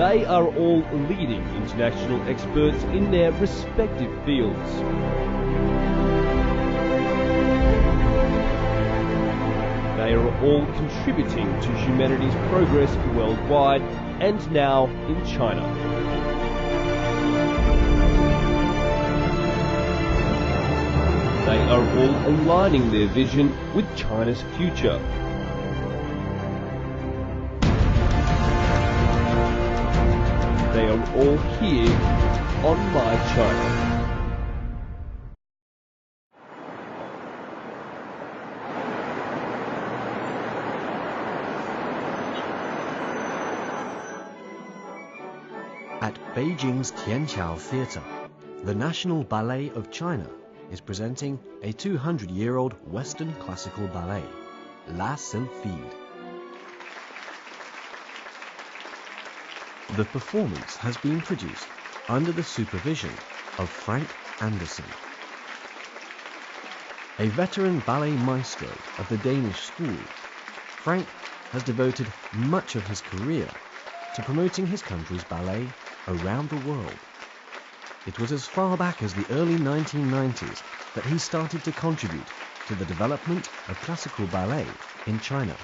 They are all leading international experts in their respective fields. They are all contributing to humanity's progress worldwide and now in China. They are all aligning their vision with China's future. They are all here on My China. At Beijing's Tianqiao Theatre, the National Ballet of China is presenting a 200-year-old Western classical ballet, La Sylphide. The performance has been produced under the supervision of Frank Andersen. A veteran ballet maestro of the Danish school, Frank has devoted much of his career to promoting his country's ballet around the world. It was as far back as the early 1990s that he started to contribute to the development of classical ballet in China.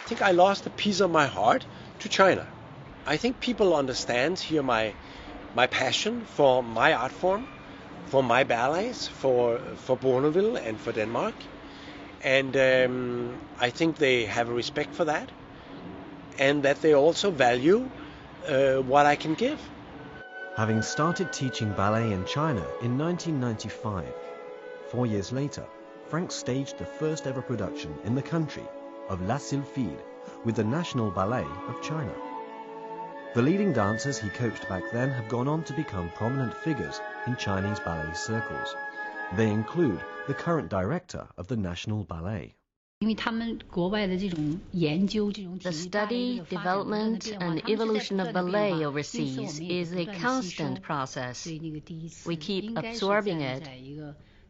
I think I lost a piece of my heart to China. I think people understand here my passion for my art form, for my ballets, for Bournonville and for Denmark. And I think they have a respect for that, and that they also value what I can give. Having started teaching ballet in China in 1995, 4 years later, Frank staged the first ever production in the country of La Sylphide with the National Ballet of China. The leading dancers he coached back then have gone on to become prominent figures in Chinese ballet circles. They include the current director of the National Ballet. The study, development, and evolution of ballet overseas is a constant process. We keep absorbing it.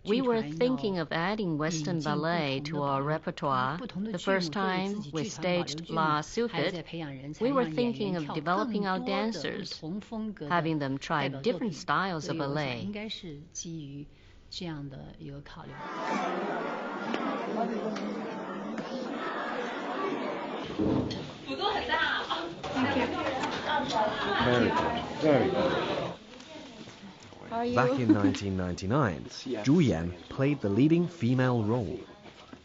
We were thinking of adding Western ballet to our repertoire. The first time we staged La Sylphide, we were thinking of developing our dancers, having them try different styles of ballet. Very good, very good. Back in 1999, Zhu Yan played the leading female role.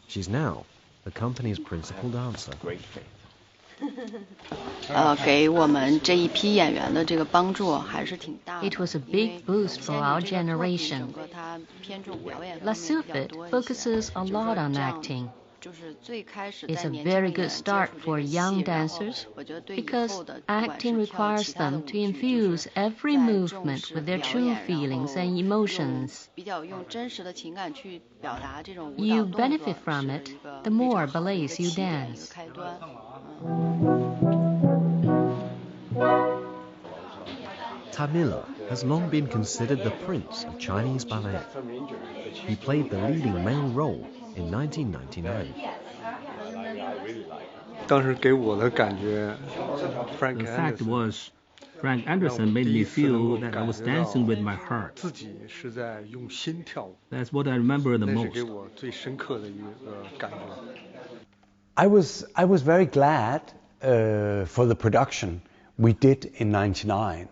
She's now the company's principal dancer. It was a big boost for our generation. La Sylphide focuses a lot on acting. It's a very good start for young dancers because acting requires them to infuse every movement with their true feelings and emotions. You benefit from it the more ballets you dance. Tamila has long been considered the prince of Chinese ballet. He played the leading male role in 1999. The fact was, Frank Andersen made me feel that I was dancing with my heart. That's what I remember the most. I was very glad for the production we did in '99.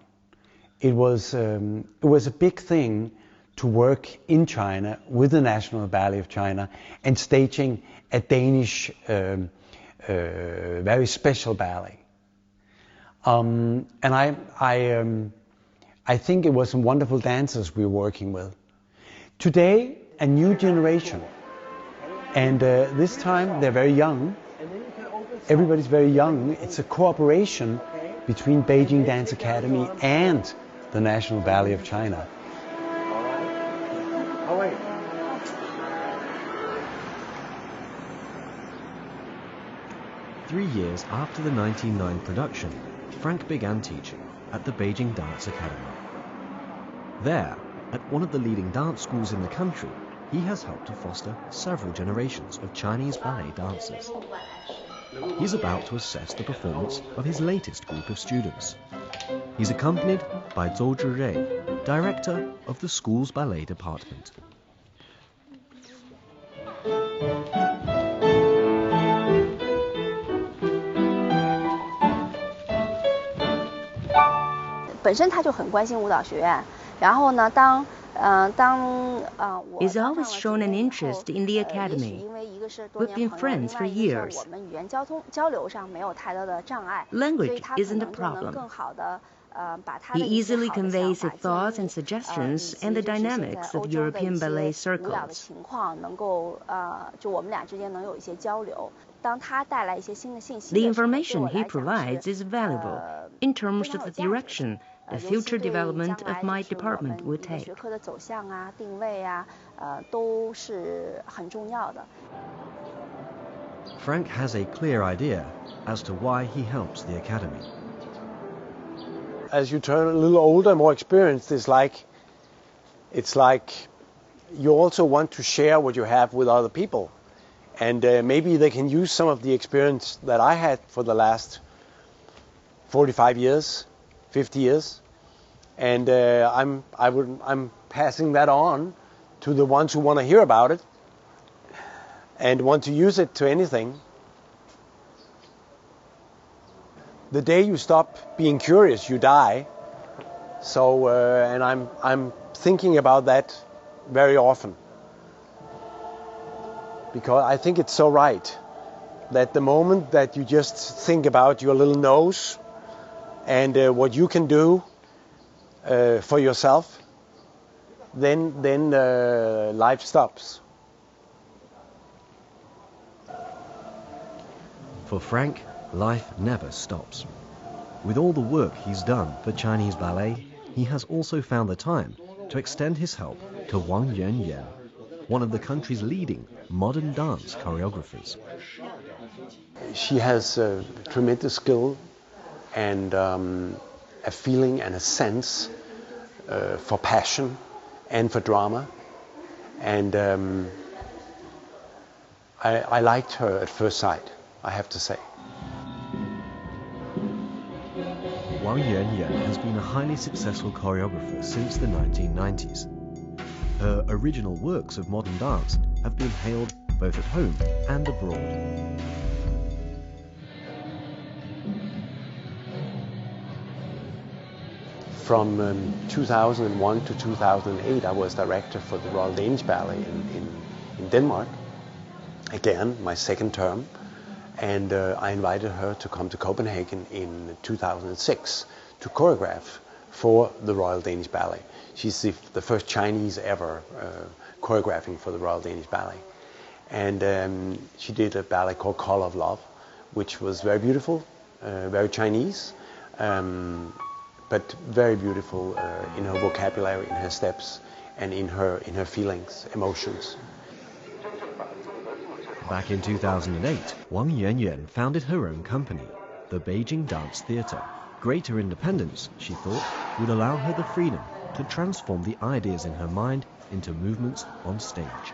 It was a big thing to work in China with the National Ballet of China and staging a Danish very special ballet. And I think it was some wonderful dancers we were working with. Today, a new generation, and this time they're very young. Everybody's very young. It's a cooperation between Beijing Dance Academy and the National Ballet of China. 3 years after the 1999 production, Frank began teaching at the Beijing Dance Academy. There, at one of the leading dance schools in the country, he has helped to foster several generations of Chinese ballet dancers. He's about to assess the performance of his latest group of students. He's accompanied by Zhou Zhirei, director of the school's ballet department. He's always shown an interest in the academy. We've been friends for years. Language isn't a problem. He easily conveys his thoughts and suggestions and the dynamics of European ballet circles. The information he provides is valuable in terms of the direction the future development of my department would take. Frank has a clear idea as to why he helps the academy. As you turn a little older, more experienced, it's like you also want to share what you have with other people. And maybe they can use some of the experience that I had for the last 45 years, 50 years. And I'm passing that on to the ones who want to hear about it and want to use it to anything. The day you stop being curious, you die. So, and I'm thinking about that very often, because I think it's so right that the moment that you just think about your little nose and what you can do for yourself, then life stops. For Frank, life never stops. With all the work he's done for Chinese ballet, he has also found the time to extend his help to Wang Yuanyan, one of the country's leading modern dance choreographers. She has tremendous skill and a feeling and a sense for passion and for drama. And I liked her at first sight, I have to say. Wang Yuanyan has been a highly successful choreographer since the 1990s. Her original works of modern dance have been hailed both at home and abroad. From 2001 to 2008, I was director for the Royal Danish Ballet in Denmark. Again, my second term. And I invited her to come to Copenhagen in 2006 to choreograph for the Royal Danish Ballet. She's the first Chinese ever choreographing for the Royal Danish Ballet. And she did a ballet called Call of Love, which was very beautiful, very Chinese, but very beautiful in her vocabulary, in her steps, and in her feelings, emotions. Back in 2008, Wang Yuanyan founded her own company, the Beijing Dance Theatre. Greater independence, she thought, would allow her the freedom to transform the ideas in her mind into movements on stage.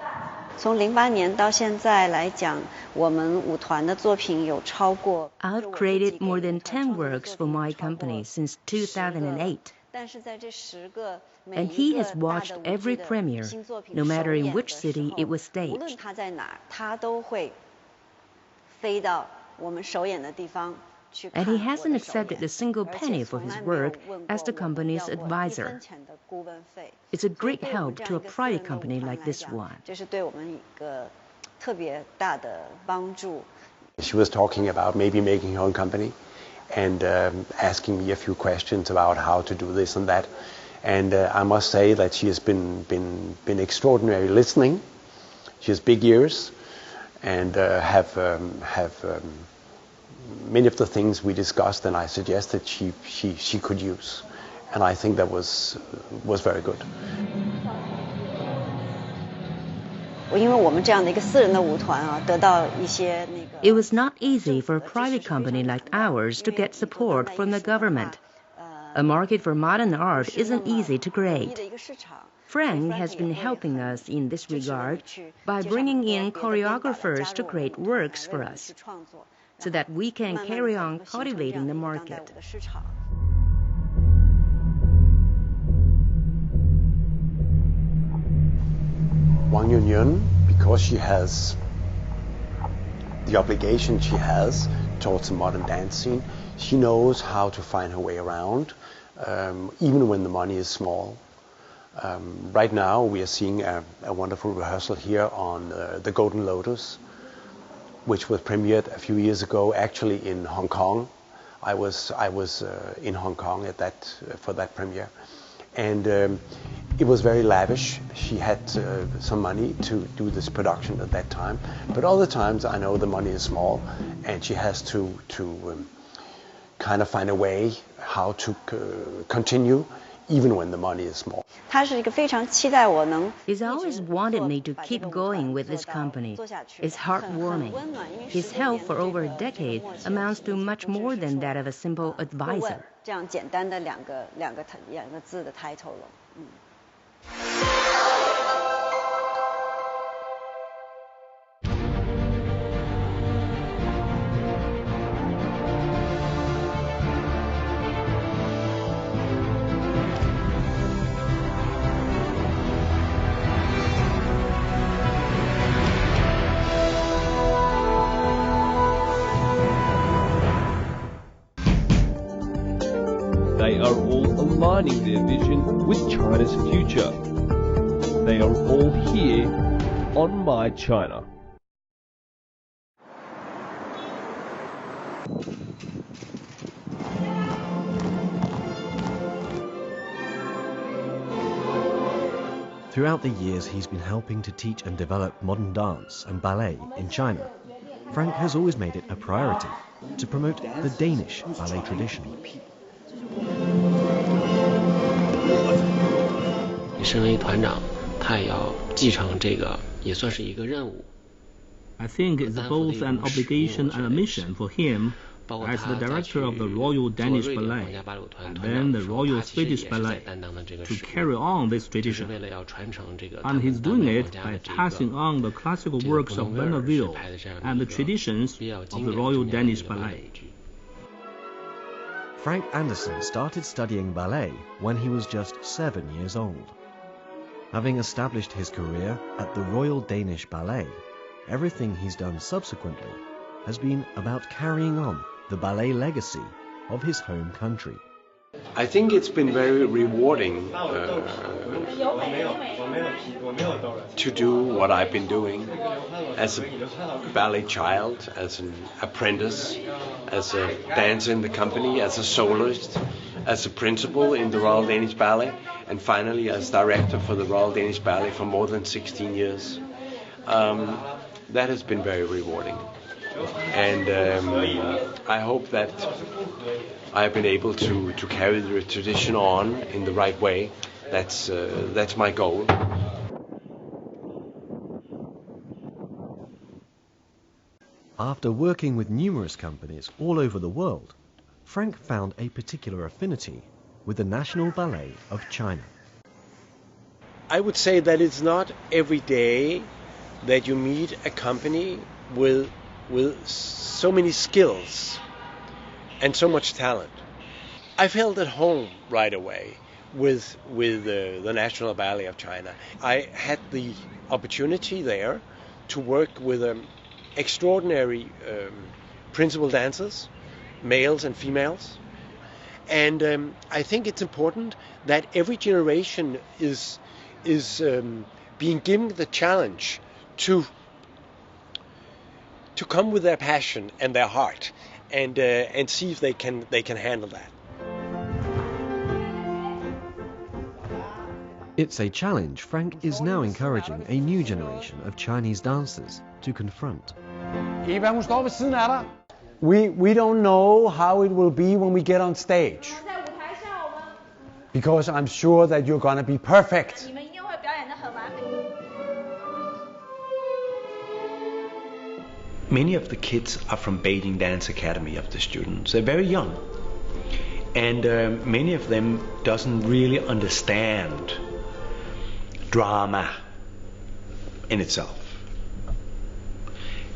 I've created more than 10 works for my company since 2008. And he has watched every premiere, no matter in which city it was staged. And he hasn't accepted a single penny for his work as the company's advisor. It's a great help to a private company like this one. She was talking about maybe making her own company and asking me a few questions about how to do this and that. And I must say that she has been extraordinary listening. She has big ears and have many of the things we discussed and I suggested she could use. And I think that was very good. It was not easy for a private company like ours to get support from the government. A market for modern art isn't easy to create. Frank has been helping us in this regard by bringing in choreographers to create works for us, so that we can carry on cultivating the market. Wang Yunyun, because she has the obligation she has towards the modern dance scene, she knows how to find her way around, even when the money is small. Right now we are seeing a wonderful rehearsal here on the Golden Lotus, which was premiered a few years ago, actually in Hong Kong. I was in Hong Kong for that premiere, and it was very lavish. She had some money to do this production at that time, but other times I know the money is small, and she has to kind of find a way how to continue even when the money is small. He's always wanted me to keep going with this company. It's heartwarming. His help for over a decade amounts to much more than that of a simple advisor. They are all aligning their vision with China's future. They are all here on My China. Throughout the years he's been helping to teach and develop modern dance and ballet in China, Frank has always made it a priority to promote the Danish ballet tradition. 身为团长，他也要继承这个，也算是一个任务。 I think it's both an obligation and a mission for him as the director of the Royal Danish Ballet and then the Royal Swedish Ballet to carry on this tradition. And he's doing it by passing on the classical works of Bonneville and the traditions of the Royal Danish Ballet. Frank Andersen started studying ballet when he was just 7 years old. Having established his career at the Royal Danish Ballet, everything he's done subsequently has been about carrying on the ballet legacy of his home country. I think it's been very rewarding to do what I've been doing as a ballet child, as an apprentice, as a dancer in the company, as a soloist, as a principal in the Royal Danish Ballet, and finally as director for the Royal Danish Ballet for more than 16 years. That has been very rewarding. And I hope that I've been able to carry the tradition on in the right way. That's my goal. After working with numerous companies all over the world, Frank found a particular affinity with the National Ballet of China. I would say that it's not every day that you meet a company with so many skills and so much talent. I felt at home right away with the National Ballet of China. I had the opportunity there to work with extraordinary principal dancers, males and females, and I think it's important that every generation is being given the challenge to come with their passion and their heart, and see if they can handle that. It's a challenge Frank is now encouraging a new generation of Chinese dancers to confront. We don't know how it will be when we get on stage, because I'm sure that you're gonna be perfect. Many of the kids are from Beijing Dance Academy of the students. They're very young, and many of them doesn't really understand drama in itself.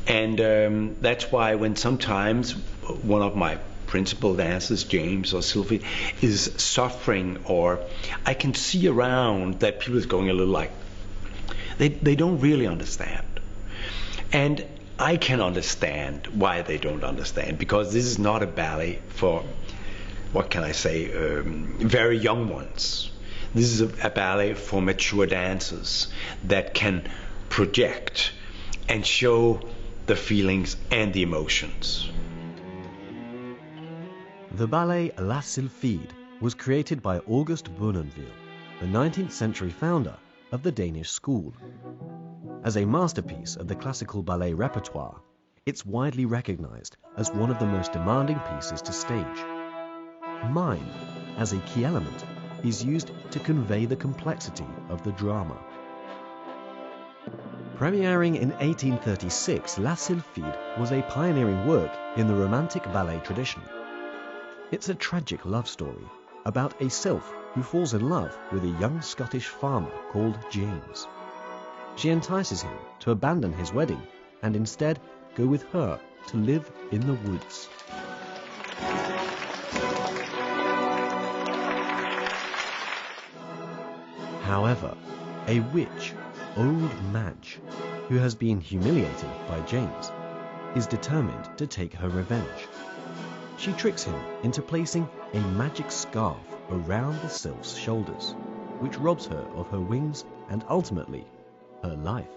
And that's why when sometimes one of my principal dancers, James or Sylvie, is suffering, or I can see around that people is going a little like, They don't really understand. And I can understand why they don't understand, because this is not a ballet for, what can I say, very young ones. This is a ballet for mature dancers that can project and show the feelings and the emotions. The ballet La Sylphide was created by August Bournonville, the 19th century founder of the Danish school. As a masterpiece of the classical ballet repertoire, it's widely recognized as one of the most demanding pieces to stage. Mime, as a key element, is used to convey the complexity of the drama. Premiering in 1836, La Sylphide was a pioneering work in the Romantic ballet tradition. It's a tragic love story about a sylph who falls in love with a young Scottish farmer called James. She entices him to abandon his wedding and instead go with her to live in the woods. However, a witch, Old Madge, who has been humiliated by James, is determined to take her revenge. She tricks him into placing a magic scarf around the sylph's shoulders, which robs her of her wings and ultimately her life.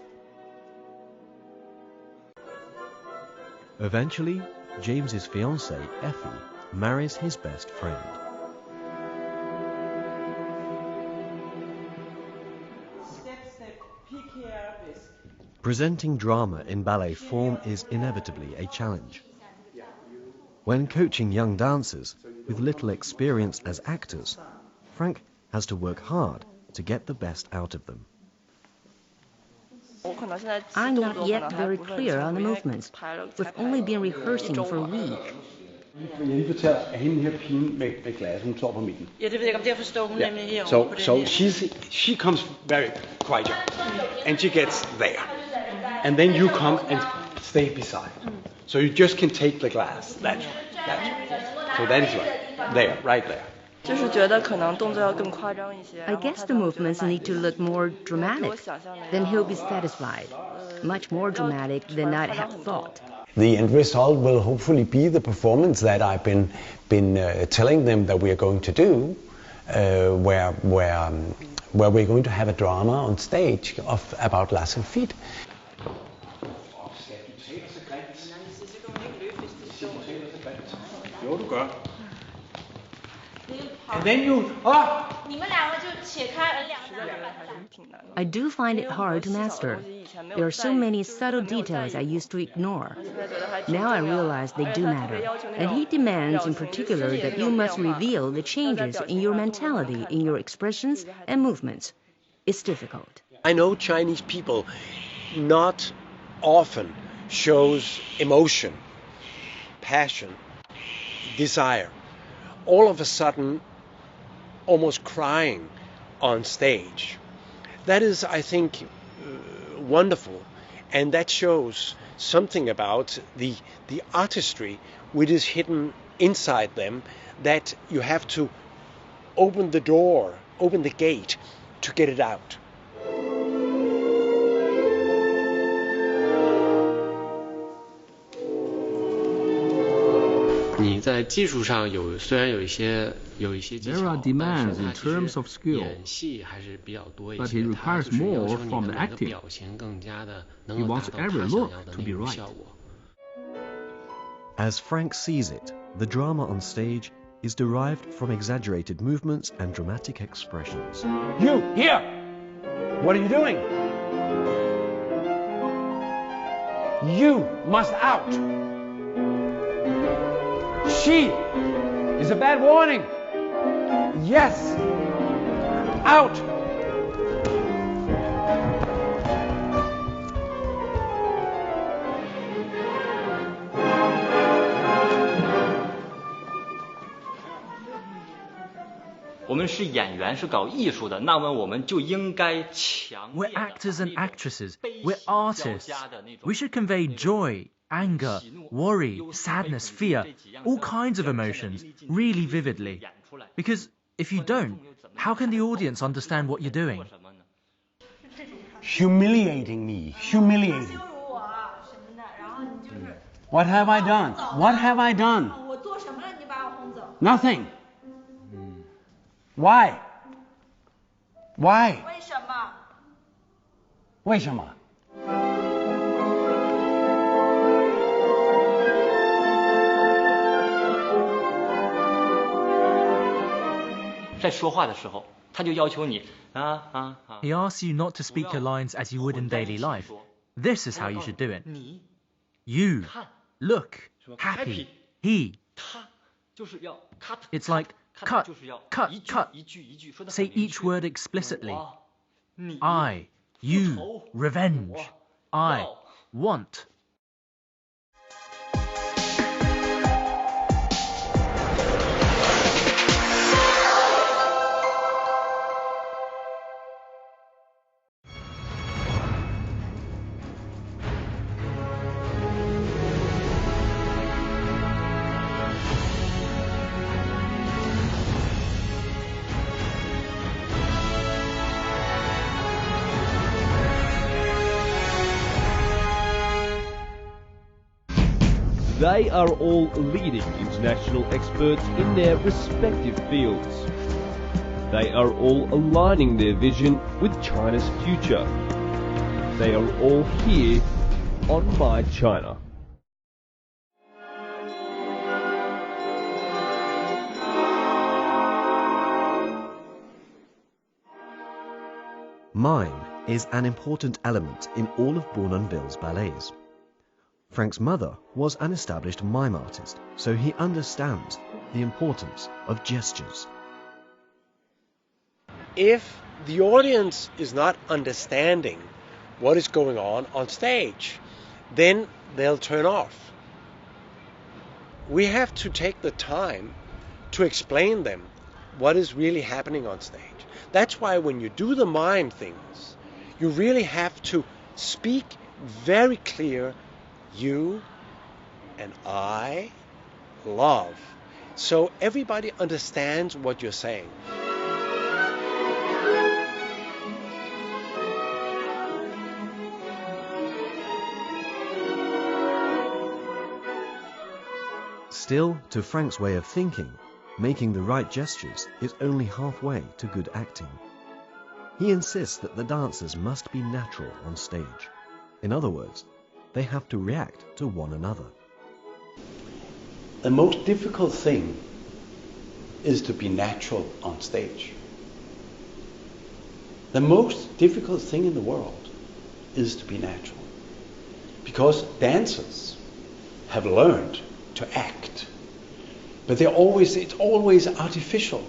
Eventually, James's fiancée, Effie, marries his best friend. Presenting drama in ballet form is inevitably a challenge. When coaching young dancers with little experience as actors, Frank has to work hard to get the best out of them. I'm not yet very clear on the movements. We've only been rehearsing for a week. So she comes very quiet, and she gets there. And then you come and stay beside. So you just can take the glass. That's right. So that is right. There, right there. I guess the movements need to look more dramatic. Then he'll be satisfied. Much more dramatic than I'd have thought. The end result will hopefully be the performance that I've been telling them that we are going to do, where we're going to have a drama on stage about La Sylphide. And then you, I do find it hard to master. There are so many subtle details I used to ignore. Now I realize they do matter. And he demands in particular that you must reveal the changes in your mentality, in your expressions and movements. It's difficult. I know Chinese people not often shows emotion, passion, desire. All of a sudden, almost crying on stage. That is, I think, wonderful, and that shows something about the artistry which is hidden inside them, that you have to open the door, open the gate to get it out. 你在技术上虽然有一些技巧， There are demands in terms of skill, 演戏还是比较多一 but 些。 it 它 requires 就是要 more 求你 from 的 the 那个 acting. 表情更加的 He 能够 wants 达到 every 他想 look 要的 to 那 be 种 right. 效果。 As Frank sees it, the drama on stage is derived from exaggerated movements and dramatic expressions. You, here! What are you doing? You must out! She is a bad warning! Yes! Out! We're actors and actresses. We're artists. We should convey joy, anger, worry, sadness, fear, all kinds of emotions, really vividly. Because if you don't, how can the audience understand what you're doing? humiliating me, humiliating. What have I done? What have I done? Nothing. Why? Why? 为什么? He asks you not to speak your lines as you would in daily life. This is how you should do it. You, look, happy, he. It's like cut, cut, cut. Say each word explicitly. I, you, revenge. I, want. They are all leading international experts in their respective fields. They are all aligning their vision with China's future. They are all here on My China. Mime is an important element in all of Bournonville's ballets. Frank's mother was an established mime artist, so he understands the importance of gestures. If the audience is not understanding what is going on stage, then they'll turn off. We have to take the time to explain them what is really happening on stage. That's why when you do the mime things, you really have to speak very clear, you and I love, so everybody understands what you're saying. Still, to Frank's way of thinking, making the right gestures is only halfway to good acting. He insists that the dancers must be natural on stage. In other words, they have to react to one another. The most difficult thing is to be natural on stage. The most difficult thing in the world is to be natural. Because dancers have learned to act, but it's always artificial.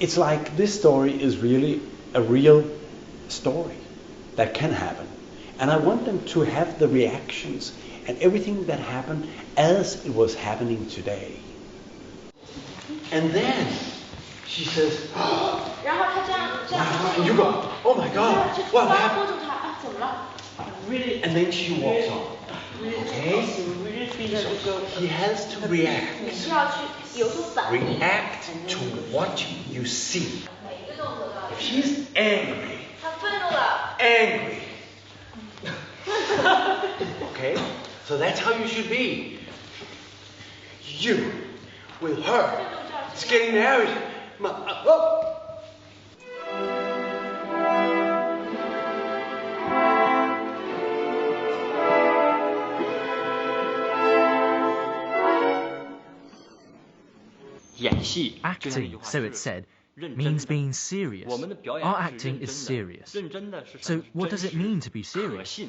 It's like this story is really a real story that can happen. And I want them to have the reactions and everything that happened as it was happening today. And then she says, wow, and you go, oh my God, what happened? Really? And then she walks on. Okay? So he has to react. React to what you see. If she's angry, angry. Okay? So that's how you should be. You, with her, is getting married. Acting, so it's said, means being serious. Our acting is serious. So what does it mean to be serious?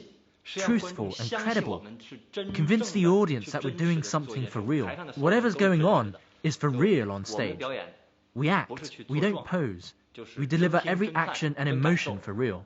Truthful and credible. Convince the audience that we're doing something for real. Whatever's going on is for real on stage. We act, we don't pose. We deliver every action and emotion for real.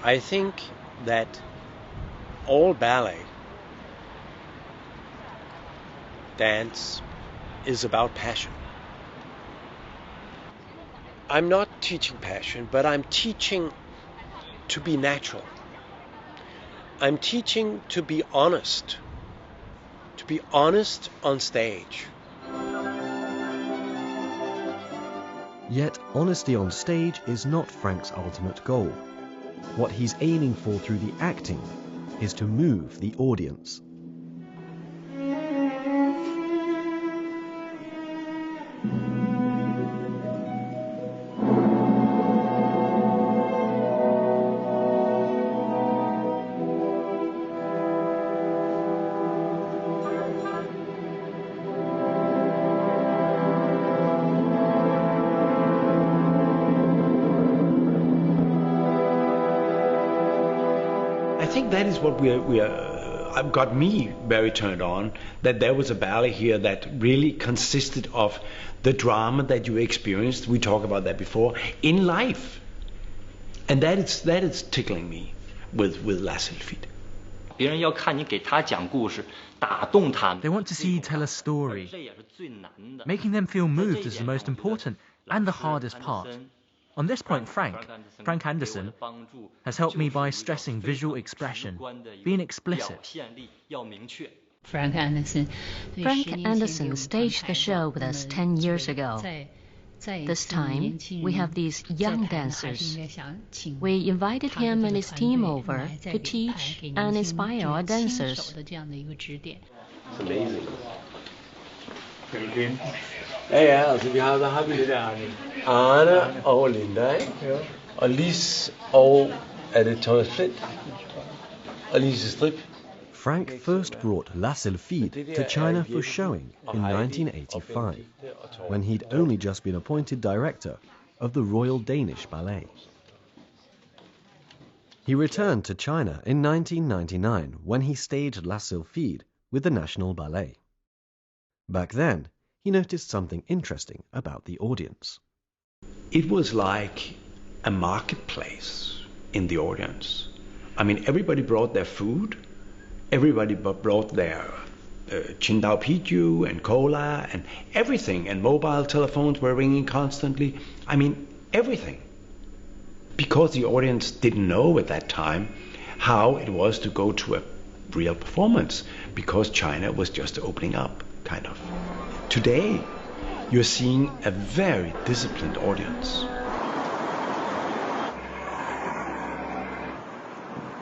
I think that all ballet, dance, is about passion. I'm not teaching passion, but I'm teaching to be natural. I'm teaching to be honest on stage. Yet honesty on stage is not Frank's ultimate goal. What he's aiming for through the acting is to move the audience. I think that is what got me very turned on, that there was a ballet here that really consisted of the drama that you experienced, we talked about that before, in life. And that is tickling me with La Sylphide. They want to see you tell a story. Making them feel moved is the most important and the hardest part. On this point, Frank Andersen, has helped me by stressing visual expression, being explicit. Frank Andersen staged the show with us 10 years ago. This time, we have these young dancers. We invited him and his team over to teach and inspire our dancers. It's amazing. Ja, altså vi har vi Arne og Linda, ikke? Og Lis og det Thomas Flint og Lise Strip. Frank first brought La Sylphide to China for showing in 1985, when he'd only just been appointed director of the Royal Danish Ballet. He returned to China in 1999 when he staged La Sylphide with the National Ballet. Back then, he noticed something interesting about the audience. It was like a marketplace in the audience. I mean, everybody brought their food, everybody brought their Qingdao Piju and cola and everything, and mobile telephones were ringing constantly. I mean, everything. Because the audience didn't know at that time how it was to go to a real performance, because China was just opening up, kind of. Today, you're seeing a very disciplined audience.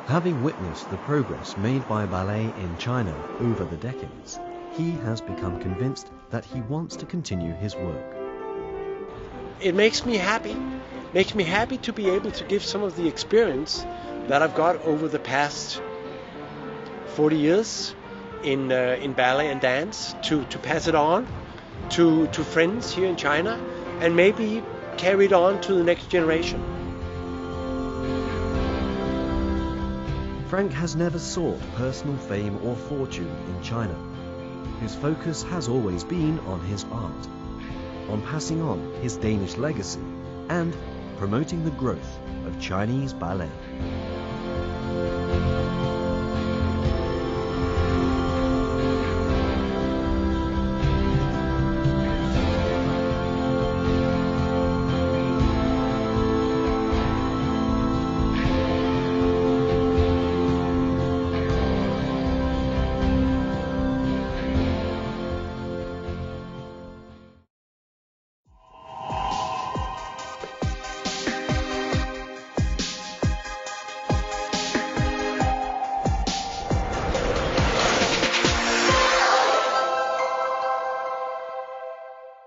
Having witnessed the progress made by ballet in China over the decades, he has become convinced that he wants to continue his work. It makes me happy. Makes me happy to be able to give some of the experience that I've got over the past 40 years in ballet and dance, to pass it on to friends here in China, and maybe carry it on to the next generation. Frank has never sought personal fame or fortune in China. His focus has always been on his art, on passing on his Danish legacy, and promoting the growth of Chinese ballet.